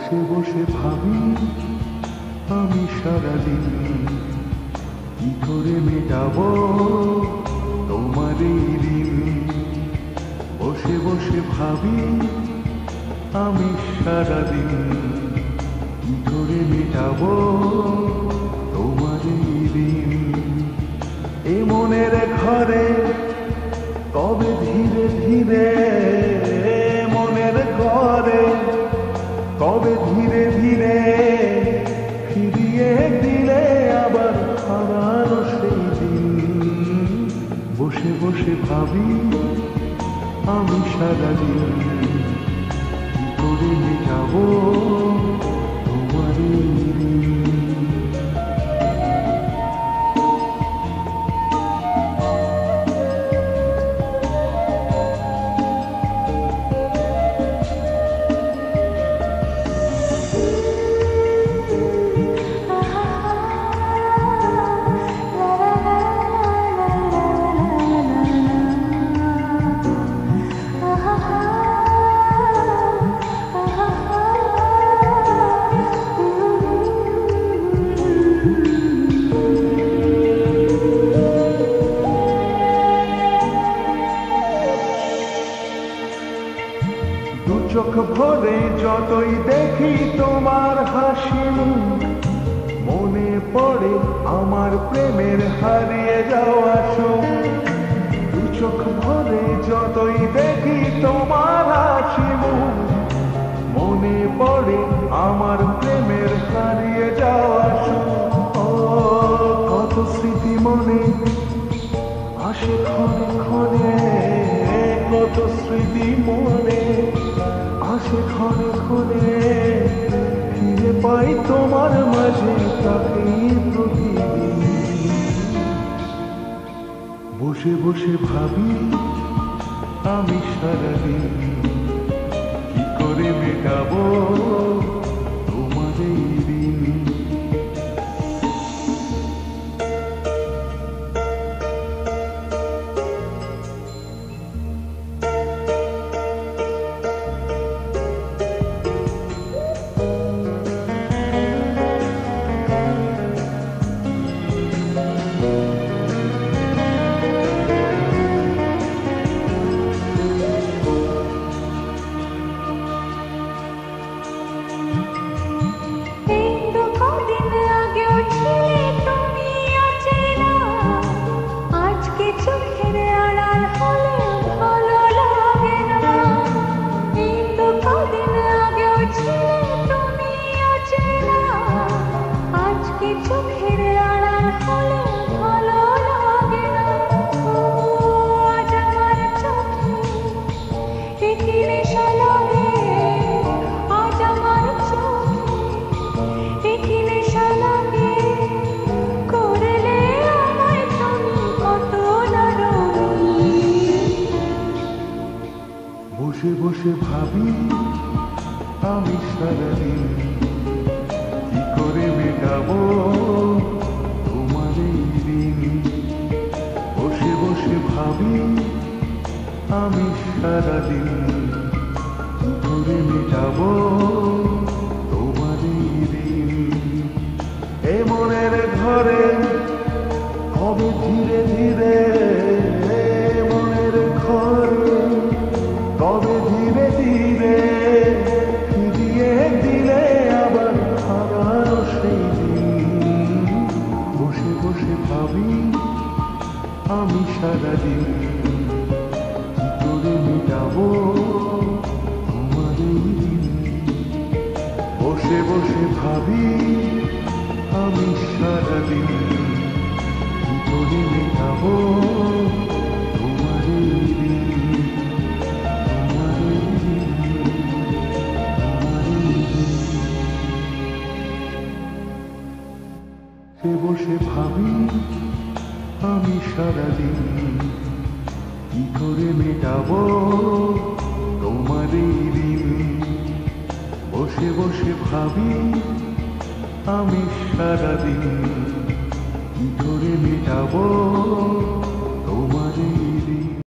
বসে বসে ভাবি আমি সারাদিন কি করে মেটাবো তোমার এই ঋণ। বসে বসে ভাবি আমি সারাদিন কি করে মেটাবো তোমার এই ঋণ। এ মনের ঘরে কবে ধীরে ধীরে, মনের ঘরে কবে ধীরে ধীরে ফিরিয়ে দিলে আবার হারানো সেই দিন। বসে বসে ভাবি আমি সারাদিন কি করে মেটাবো তোমার এই ঋণ। চোখ ভরে যতই দেখি তোমার হাসি মুখ, মনে পড়ে আমার প্রেমের হারিয়ে যাওয়া সুখ। দু চোখ ভরে যতই দেখি তোমার হাসি মুখ, মনে পড়ে আমার প্রেমের হারিয়ে যাওয়া সুখ। কত স্মৃতি মনে আসে ক্ষণে ক্ষণে, কত স্মৃতি মনে আসে ক্ষণে ক্ষণে, ফিরে পাই তোমার মাঝে তাকে প্রতিদিন। বসে বসে ভাবি আমি সারাদিন কি করে মেটাবো তোমার এই ঋণ। বসে বসে ভাবি আমি সারাদিন কি করে মেটাবো তোমার এই ঋণ। বসে বসে ভাবি আমি সারাদিন কি করে মেটাবো তোমার এই ঋণ। এ মনের ঘরে কবে ধীরে ধীরে, মনের ঘরে কবে ধীরে ধীরে ফিরিয়ে দিলে আবার হারানো সেই দিন। বসে বসে ভাবি আমি সারাদিন কি করে মেটাবো তোমার এই ঋণ। বসে বসে ভাবি আমি সারাদিন কি করে মেটাবো তোমার এই ঋণ। বসে ভাবি আমি সারাদিন কি করে মেটাবো তোমার এই ঋণ। বসে বসে ভাবি আমি সারাদিন কি করে মেটাবো